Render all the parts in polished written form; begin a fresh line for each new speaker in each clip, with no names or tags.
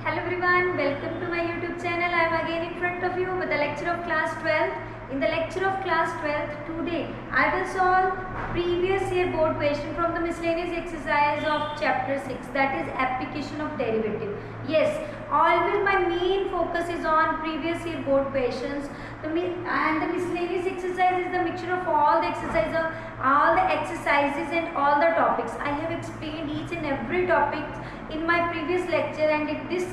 Hello everyone, welcome to my YouTube channel. I am again in front of you with the lecture of class 12th. In the lecture of class 12th today, I will solve previous year board question from the miscellaneous exercise of chapter 6, that is application of derivative. Yes, always my main focus is on previous year board questions. And the miscellaneous exercise is the mixture of all the exercises and all the topics. I have explained each and every topic in my previous lecture, and this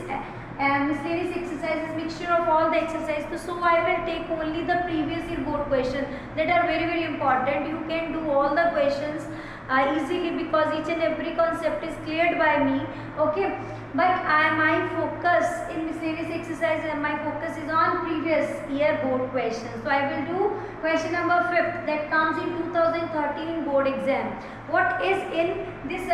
miscellaneous exercise is mixture of all the exercises. So I will take only the previous year board questions that are very important. You can do all the questions easily because each and every concept is cleared by me. Okay, but my focus in miscellaneous exercise and my focus is on previous year board questions. So I will do question number 5th that comes in 2013 board exam. What is in this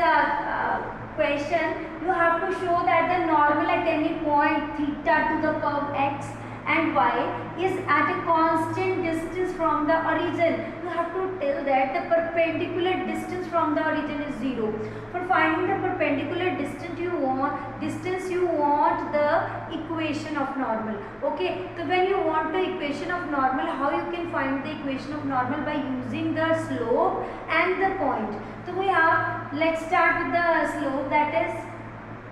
question? You have to show that the normal at any point theta to the curve x and y is at a constant distance from the origin. You have to tell that the perpendicular distance from the origin is 0. For finding the perpendicular distance you want the equation of normal. Okay, so when you want the equation of normal, how you can find the equation of normal? By using the slope and the point. So we have, let's start with the slope, that is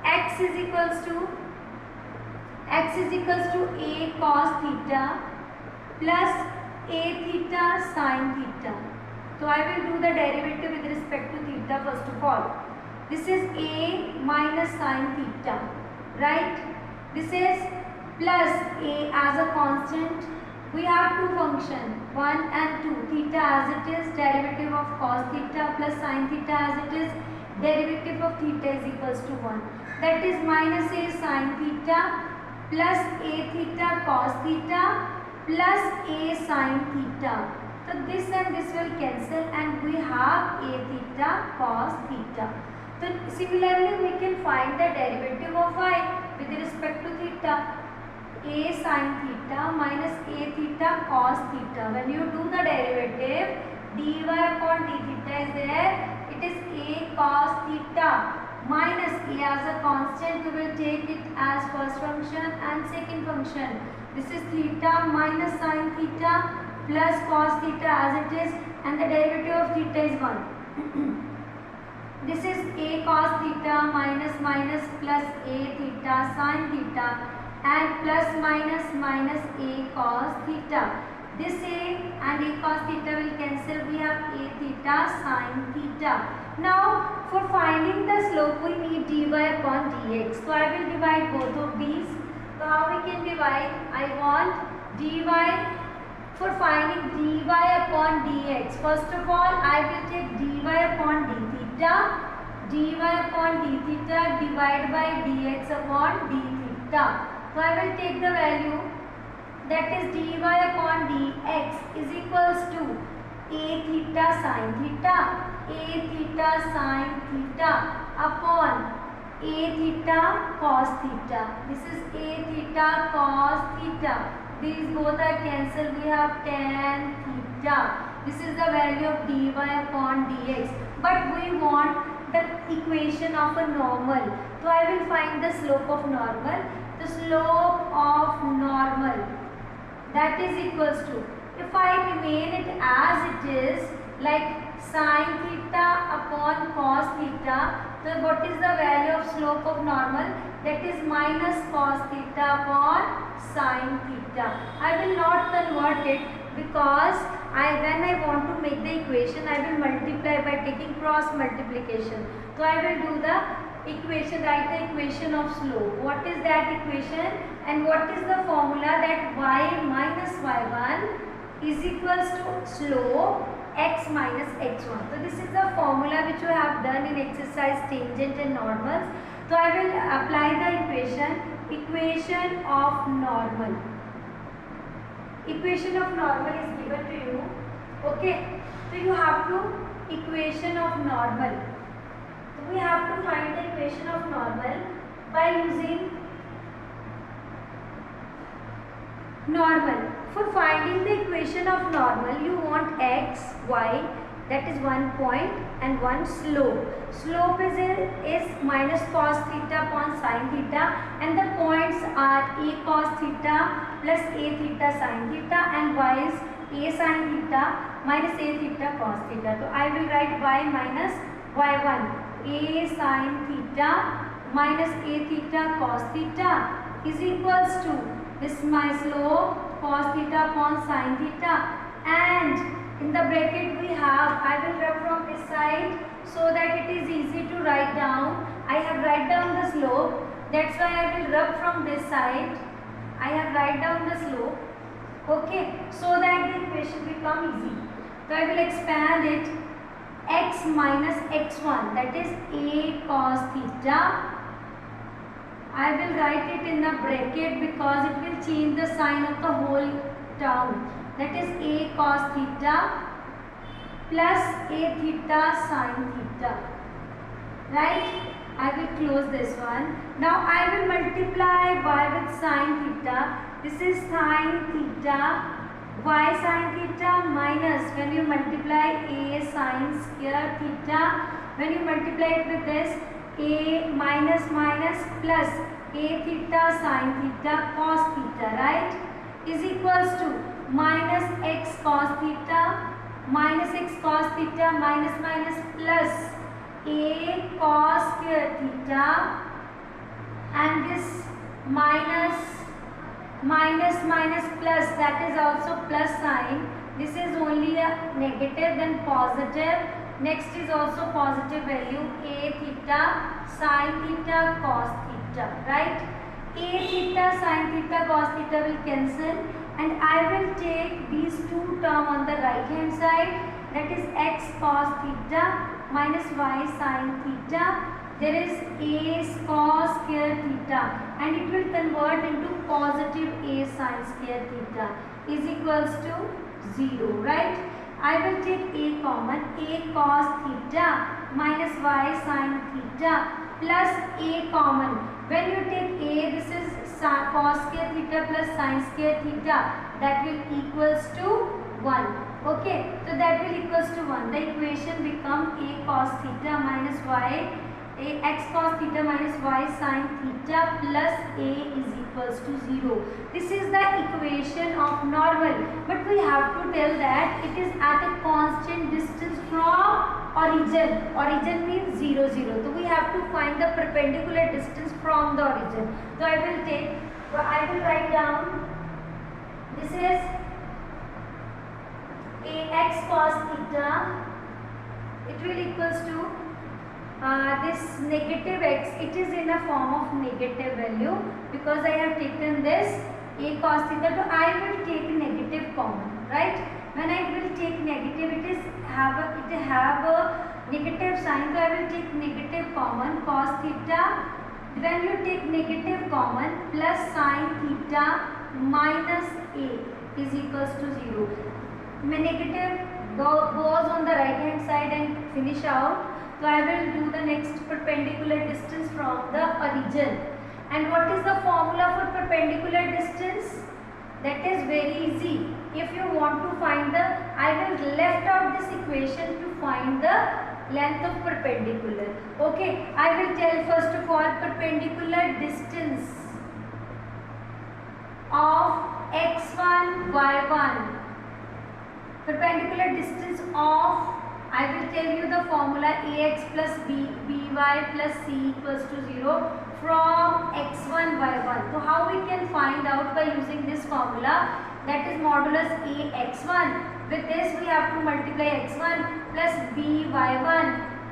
x is equals to a cos theta plus a theta sin theta. So I will do the derivative with respect to theta first of all. This is a minus sin theta, right? This is plus a as a constant. We have two functions, 1 and 2. Theta as it is, derivative of cos theta plus sin theta as it is, derivative of theta is equals to 1. That is minus a sin theta plus a theta cos theta plus a sin theta. So this and this will cancel and we have a theta cos theta. So similarly we can find the derivative of y with respect to theta. A sin theta minus a theta cos theta. When you do the derivative, dy upon d theta is there. It is a cos theta minus a as a constant. We will take it as first function and second function. This is theta minus sin theta plus cos theta as it is, and the derivative of theta is 1. This is a cos theta minus plus a theta sin theta and plus minus a cos theta. This a and a cos theta will cancel. We have a theta sin theta. Now for finding the slope we need dy upon dx. So I will divide both of these. So how we can divide? I want dy. For finding dy upon dx, first of all I will take dy upon d theta. Dy upon d theta divided by dx upon d theta. So I will take the value, that is dy upon dx is equals to a theta sin theta upon a theta cos theta. This is a theta cos theta. These both are cancelled. We have tan theta. This is the value of dy upon dx. But we want the equation of a normal. So I will find the slope of normal. The slope of normal, that is equals to, if I remain it as it is, like sin theta upon cos theta, so what is the value of slope of normal? That is minus cos theta upon sin theta. I will not convert it because when I want to make the equation, I will multiply by taking cross multiplication. So I will do the equation, write the equation of slope. What is that equation and what is the formula? That y minus y1 is equals to slope x minus x1. So this is the formula which we have done in exercise tangent and normals. So I will apply the equation of normal. Equation of normal is given to you. Okay, so you have to equation of normal. So we have to find the equation of normal by using normal. For finding the equation of normal, you want x, y, that is 1 point and 1 slope. Slope is minus cos theta upon sin theta and the are a cos theta plus a theta sin theta and y is a sin theta minus a theta cos theta. So I will write y minus y1, a sin theta minus a theta cos theta is equals to this my slope cos theta upon sin theta, and in the bracket we have, I will rub from this side so that it is easy to write down. I have write down the slope, that's why I will rub from this side. I have write down the slope, okay, so that the equation become easy. So I will expand it, x minus x1, that is a cos theta. I will write it in the bracket because it will change the sign of the whole term, that is a cos theta plus a theta sin theta, right? I will close this one. Now I will multiply y with sin theta. This is sin theta, y sin theta minus, when you multiply a sin square theta, when you multiply it with this, a minus minus plus a theta sin theta cos theta, right, is equals to minus x cos theta minus x cos theta minus minus plus a cos square theta, and this minus minus minus plus, that is also plus sign. This is only a negative, then positive. Next is also positive value, a theta sin theta cos theta, right? A theta sin theta cos theta will cancel, and I will take these two terms on the right hand side, that is x cos theta minus y sin theta. There is a cos square theta, and it will convert into positive a sin square theta is equals to 0, right? I will take a common, a cos theta minus y sin theta plus a common. When you take a, this is cos square theta plus sin square theta, that will equals to 1. Okay, so that will equals to 1. The equation become a cos theta minus y, a x cos theta minus y sin theta plus a is equals to 0. This is the equation of normal, but we have to tell that it is at a constant distance from origin. Origin means 0, 0. So we have to find the perpendicular distance from the origin. So I will write down, this is a x cos theta, it will equals to this negative x, it is in a form of negative value because I have taken this a cos theta, so I will take negative common, right? When I will take negative, it have a negative sign, so I will take negative common cos theta. When you take negative common, plus sin theta minus a is equals to 0. When negative goes on the right hand side and finish out. So I will do the next perpendicular distance from the origin. And what is the formula for perpendicular distance? That is very easy. If you want to find the, I will left out this equation to find the length of perpendicular. Okay, I will tell first of all perpendicular distance of x1, y1. Perpendicular distance of, I will tell you the formula ax plus by plus c equals to 0 from x1 y1. So how we can find out by using this formula, that is modulus ax1. With this we have to multiply x1 plus by1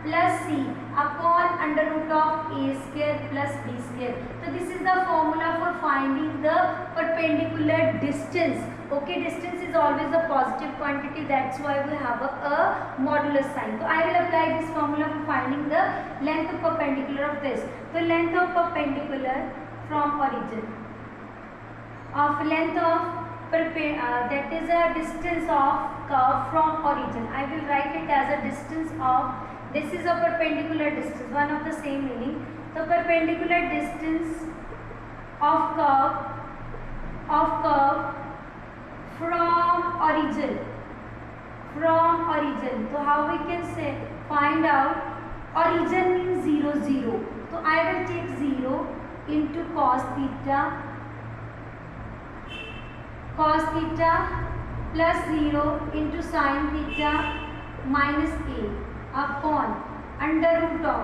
plus c upon under root of a square plus b square. So this is the formula for finding the perpendicular distance. Okay, distance is always a positive quantity, that's why we have a modulus sign. So I will apply this formula for finding the length of perpendicular of this. So length of perpendicular from origin, of length of that is a distance of curve from origin. I will write it as a distance of, this is a perpendicular distance, one of the same meaning. So perpendicular distance of curve from origin. So how we can say, find out, origin means 0, 0. So I will take 0 into cos theta cos theta plus 0 into sin theta minus a upon under root of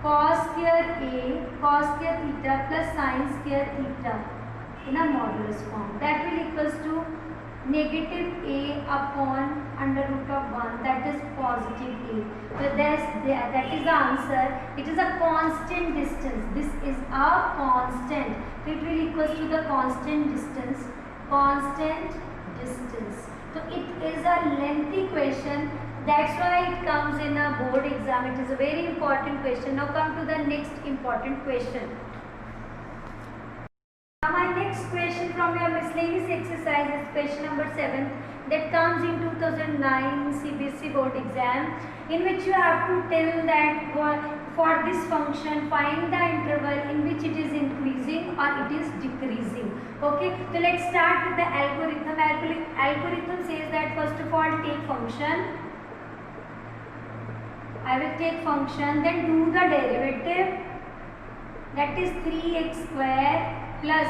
cos square a cos square theta plus sin square theta in a modulus form. That will equals to negative a upon under root of 1, that is positive a. So that is the answer. It is a constant distance. This is a constant. So it will equals to the constant distance. Constant distance. So it is a lengthy question. That's why it comes in a board exam. It is a very important question. Now come to the next important question. Now my next question from your miscellaneous exercise is question number 7 that comes in 2009 CBSE board exam, in which you have to tell that for this function find the interval in which it is increasing or it is decreasing. Okay, so let's start with the algorithm. Algorithm says that first of all take function. I will take function, then do the derivative, that is 3x square plus,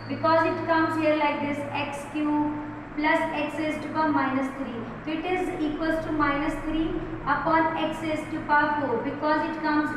because it comes here like this, x cube plus x raised to the power minus 3. So it is equals to minus 3 upon x raised to the power 4, because it comes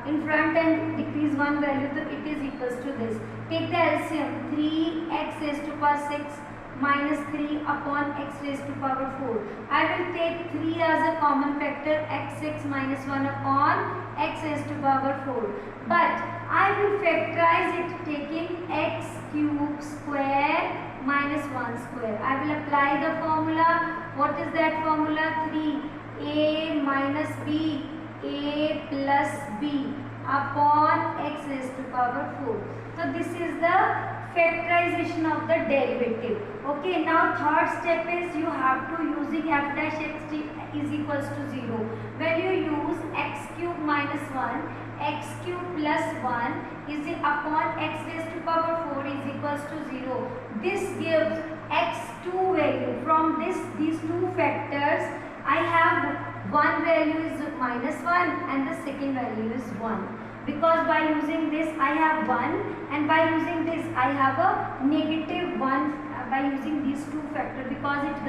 in front and decrease one value, so it is equals to this. Take the LCM, 3x raised to the power 6 minus 3 upon x raised to the power 4. I will take 3 as a common factor, x6 minus 1 upon x raised to the power 4. But I will factorize it taking x cube square minus 1 square. I will apply the formula. What is that formula? 3a minus b, a plus b upon x raised to the power 4. So this is the factorization of the derivative. Okay, now third step is you have to using f dash x is equals to 0. When you use x cube minus 1, x cube plus 1 is upon x raised to power 4 is equals to 0. This gives x2 value. From these two factors, I have one value is minus 1 and the second value is 1. Because by using this I have 1 and by using this I have a negative 1 by using these two factors, because it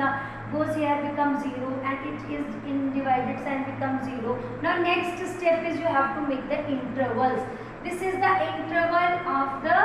goes here becomes 0 and it is in divided sign becomes 0. Now next step is you have to make the intervals. This is the interval of the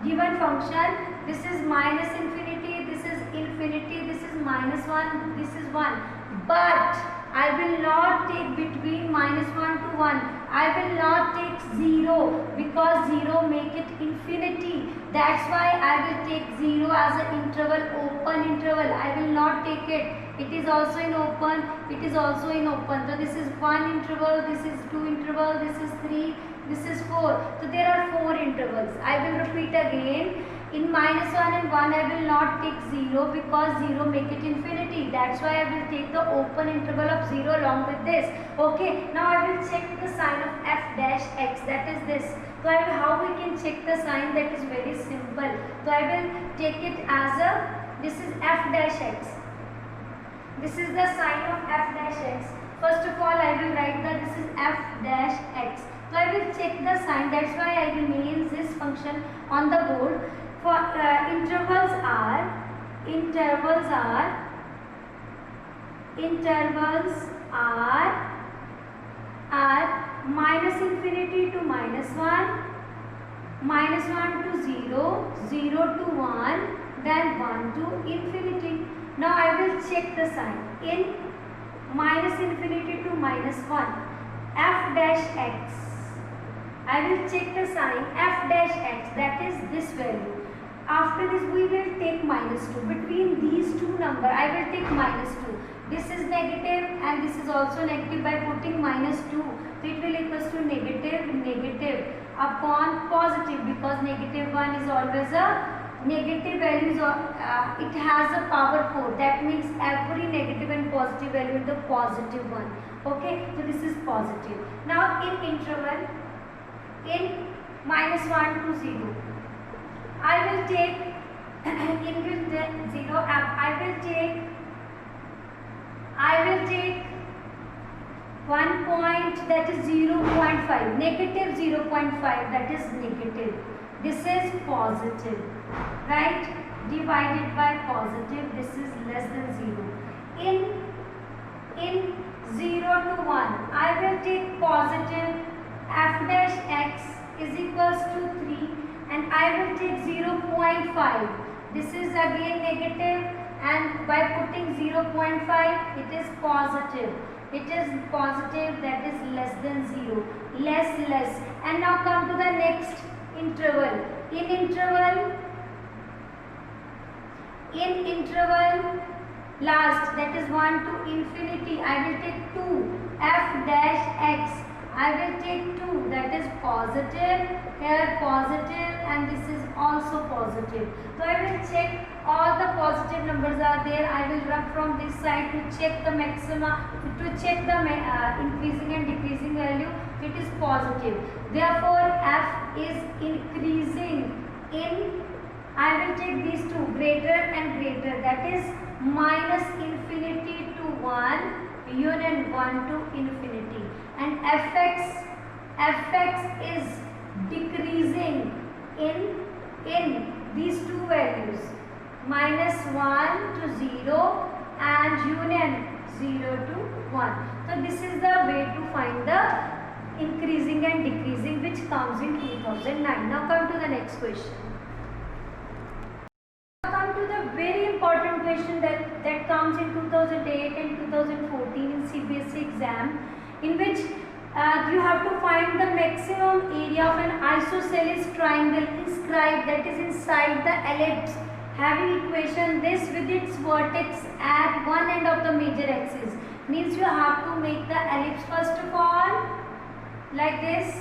given function. This is minus infinity, this is infinity, this is minus 1, this is 1. But I will not take between minus 1 to 1. I will not take 0 because 0 make it infinity. That's why I will take 0 as an interval, open interval. I will not take it. It is also in open. It is also in open. So this is 1 interval, this is 2 interval, this is 3, this is 4. So there are 4 intervals. I will repeat again. In minus 1 and 1 I will not take 0 because 0 make it infinity. That's why I will take the open interval of 0 along with this. Okay, now I will check the sign of f dash x, that is this. So how we can check the sign? That is very simple. So I will take it as this is f dash x. This is the sign of f dash x. First of all I will write that this is f dash x. So I will check the sign. That's why I will name this function on the board. For intervals are minus infinity to minus 1, minus 1 to 0, 0 to 1, then 1 to infinity. Now I will check the sign. In minus infinity to minus 1, f dash x. I will check the sign f dash x, that is this value. After this we will take minus 2. Between these two numbers I will take minus 2. This is negative and this is also negative. By putting minus 2, so it will equals to negative upon positive, because negative 1 is always a negative value. It has a power 4. That means every negative and positive value is the positive one. Okay, so this is positive. Now in interval, in minus 1 to 0, I will take in which 0 I will take 1 point, that is 0.5, negative 0.5, that is negative. This is positive, right? divided by positive, this is less than 0. In 0 to 1, I will take positive f dash x is equals to 3 and I will take 0.5. This is again negative, and by putting 0.5 it is positive. It is positive, that is less than 0. Less. And now come to the next interval. In interval last, that is 1 to infinity, I will take 2 f dash x. I will take 2, that is positive, here positive, and this is also positive. So I will check all the positive numbers are there. I will rub from this side to check the maxima, to check the increasing and decreasing value. It is positive. Therefore, f is increasing in, I will take these two, greater and greater, that is minus infinity to 1 union 1 to infinity, and fx is decreasing in these two values, minus 1 to 0 and union 0 to 1. So this is the way to find the increasing and decreasing, which comes in 2009. Now come to the next question. Very important question that comes in 2008 and 2014 in CBSE exam, in which you have to find the maximum area of an isosceles triangle inscribed, that is inside the ellipse, having equation this with its vertex at one end of the major axis. Means you have to make the ellipse first of all like this,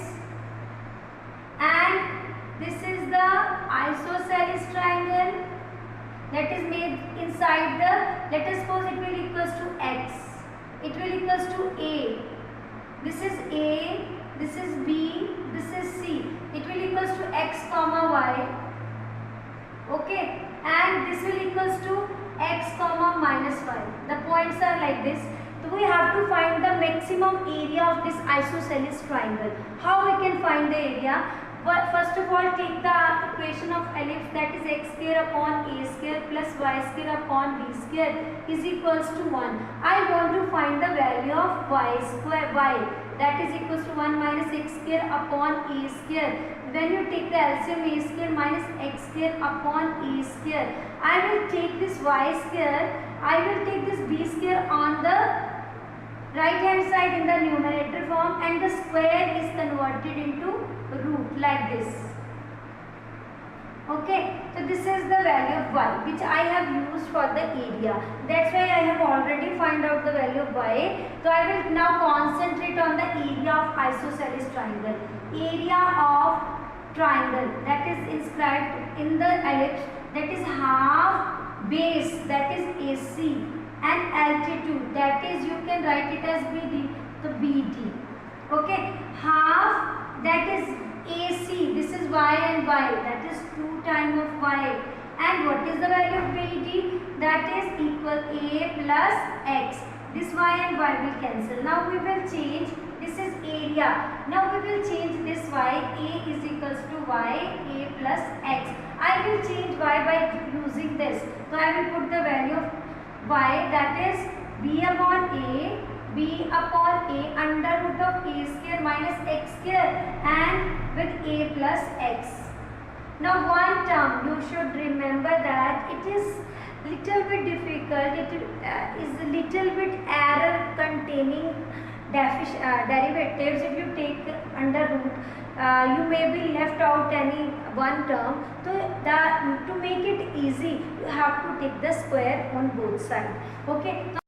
and this is the isosceles triangle that is made inside the, let us suppose it will equals to x, it will equals to a, this is a, this is b, this is c, it will equals to x comma y, okay, and this will equals to x comma minus y. The points are like this. So we have to find the maximum area of this isosceles triangle. How we can find the area? But first of all, take the equation of ellipse, that is x square upon a square plus y square upon b square is equals to 1. I want to find the value of y square, y, that is equals to 1 minus x square upon a square. When you take the LCM, a square minus x square upon a square, I will take this y square, I will take this b square on the right hand side in the numerator form, and the square is converted into root like this. Okay, so this is the value of y which I have used for the area. That's why I have already found out the value of y. So I will now concentrate on the area of isosceles triangle. Area of triangle that is inscribed in the ellipse, that is half base, that is AC, and altitude, that is you can write it as BD, so BD. Okay, half, that is AC, this is y and y, that is 2 times of y, and what is the value of BD? That is equal a plus x. This y and y will cancel. Now we will change, this is area. Now we will change this y, a is equals to y, a plus x. I will change y by using this. So I will put the value of y, that is b upon a under root of a square minus x square and with a plus x. Now one term you should remember that it is little bit difficult, it is a little bit error containing derivatives. If you take under root, you may be left out any one term. So to make it easy, you have to take the square on both sides. Okay. So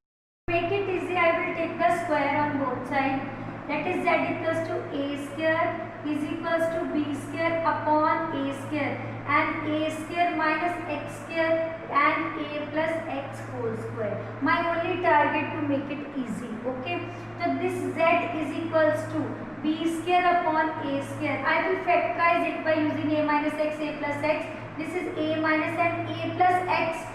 to make it easy, I will take the square on both sides. That is z equals to a square is equals to b square upon a square, and a square minus x square and a plus x whole square. My only target to make it easy. Okay. So this z is equals to b square upon a square. I will factorize it by using a minus x, a plus x. This is a minus and a plus x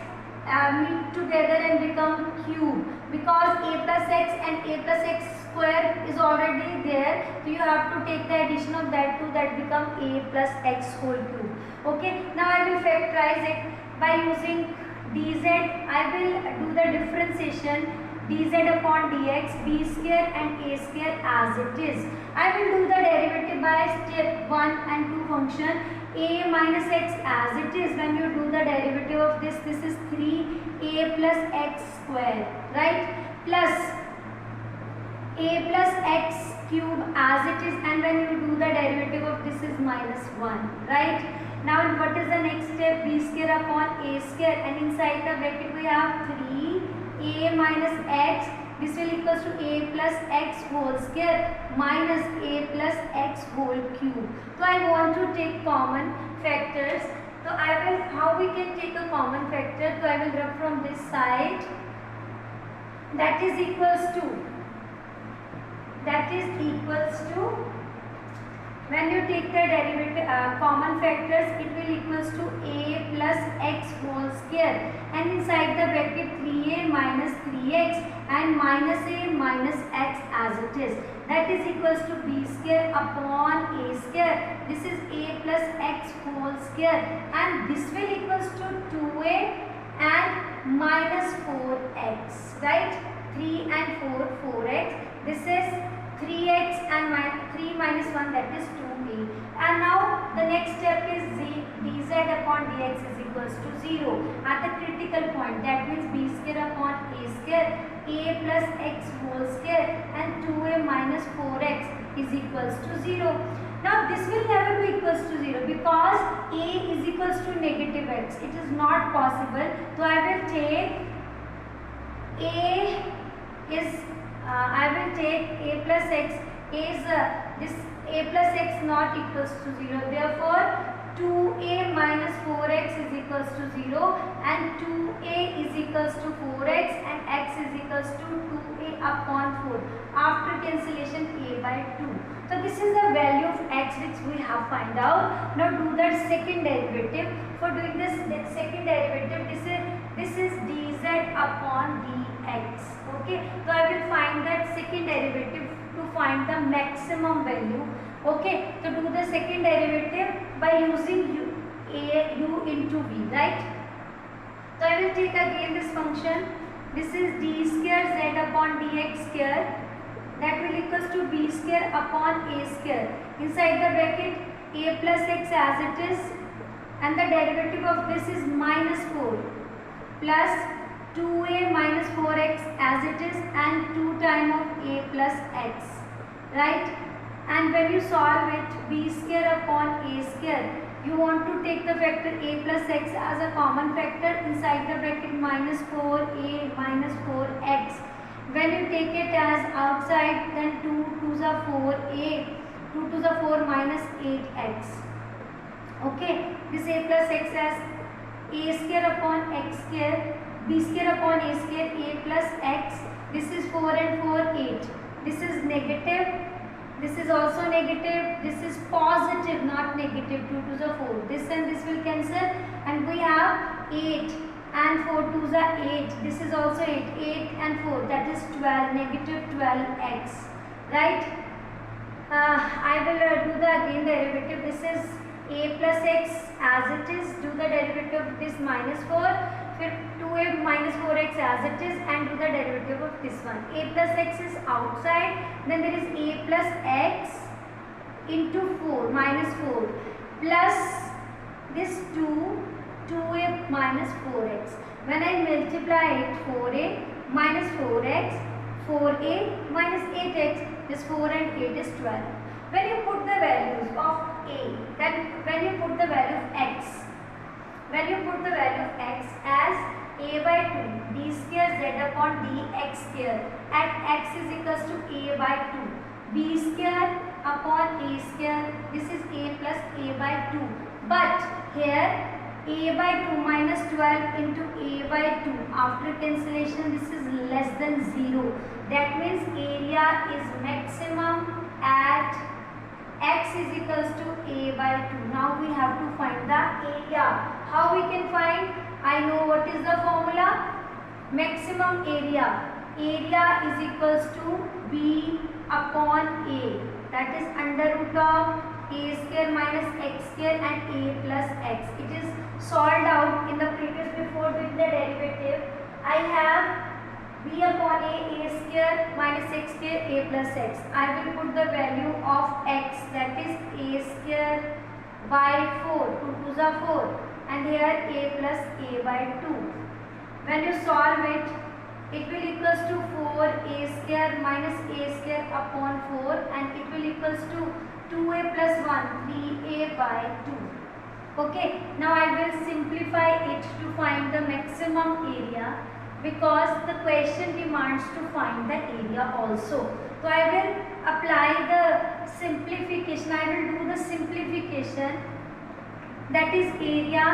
meet together and become cube, because a plus x and a plus x square is already there. So you have to take the addition of that two, that become a plus x whole cube. Okay. Now I will factorize it. by using dz, I will do the differentiation dz upon dx, b square and a square as it is. I will do the derivative by step 1 and 2 function a minus x as it is. When you do the derivative of this is 3a plus x square, right, plus a plus x cube as it is, and when you do the derivative of this is minus 1, right. Now what is the next step? B square upon a square, and inside the bracket we have 3a minus x, this will equals to a plus x whole square minus a plus x whole cube. So I want to take common factors. So I will, how we can take a common factor? So I will rub from this side, that is equals to, when you take the derivative common factors, it will equals to a plus x whole square, and inside the bracket 3a minus 3x and minus a minus x as it is, that is equals to b square upon a square, this is a plus x whole square, and this will equals to 2a and minus 4x, right, 3 and 4, 4x, this is 3x and 3 minus 1, that is 2a. And now the next step is dz upon dx is equals to 0 at the critical point, that means b square upon a square, a plus x whole square and 2a minus 4x is equals to 0. Now this will never be equals to 0 because a is equals to negative x. It is not possible. So I will take a is I will take a plus x is this a plus x not equals to 0. Therefore, 2a minus 4x is equals to 0 and 2a is equals to 4x and x is equals to 2a upon 4. After cancellation, a by 2. So this is the value of x which we have find out. Now do the second derivative. For doing this second derivative, this is dz upon dx. Okay, so I will find that second derivative to find the maximum value. Okay, so do the second derivative by using u into v, right. So I will take again this function. This is d square z upon dx square, that will equals to b square upon a square. Inside the bracket a plus x as it is, and the derivative of this is minus 4 plus 2a minus 4x as it is and 2 times of a plus x, right. And when you solve it, b square upon a square, you want to take the factor a plus x as a common factor. Inside the bracket minus 4a minus 4x. When you take it as outside, then 2 2s are 4a, 2 2s are 4 minus 8x. Okay, this a plus x as a square upon x square, b square upon a square, a plus x. This is 4 and 4, 8. This is negative. This is also negative. This is positive, not negative. 2 2s are 4. This and this will cancel, and we have 8 and 4 2s are 8. This is also 8. 8 and 4, that is 12. Negative 12x, right? I will do the again derivative. This is a plus x as it is. Do the derivative of this minus 4. 2a minus 4x as it is, and do the derivative of this one. A plus x is outside, then there is a plus x into 4 minus 4 plus this 2a minus 4x. When I multiply it, 4a minus 4x, 4a minus 8x, this 4 and 8 is 12. When you put the values of a, then when you put the value of x, when you put the value of x as a by 2 d square z upon dx square at x is equals to a by 2 b square upon a square, this is a plus a by 2. But here a by 2 minus 12 into a by 2, after cancellation this is less than 0. That means area is maximum at x is equals to a by 2. Now we have to find the area. How we can find? I know what is the formula. Maximum area. Area is equals to b upon a. That is under root of a square minus x square and a plus x. It is solved out in the previous before doing the derivative. I have b upon a square minus x square, a plus x. I will put the value of x, that is a square by 4, 2 2s are 4, and here a plus a by 2. When you solve it, it will equals to 4a square minus a square upon 4, and it will equals to 2a plus 1, 3a by 2. Okay, now I will simplify it to find the maximum area, because the question demands to find the area also. So I will apply the simplification. I will do the simplification, that is area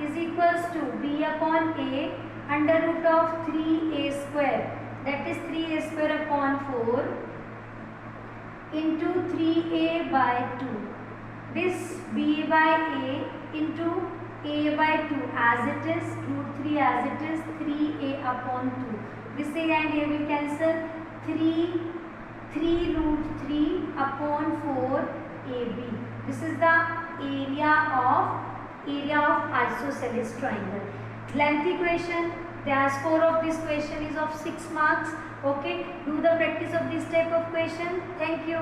is equals to b upon a under root of 3a square, that is 3a square upon 4 into 3a by 2. This b by a into a by 2 as it is, root 3 as it is, 3a upon 2. This a and a will cancel, 3 root 3 upon 4 ab. This is the area of isosceles triangle. Lengthy question. The score of this question is of 6 marks. Okay, do the practice of this type of question. Thank you.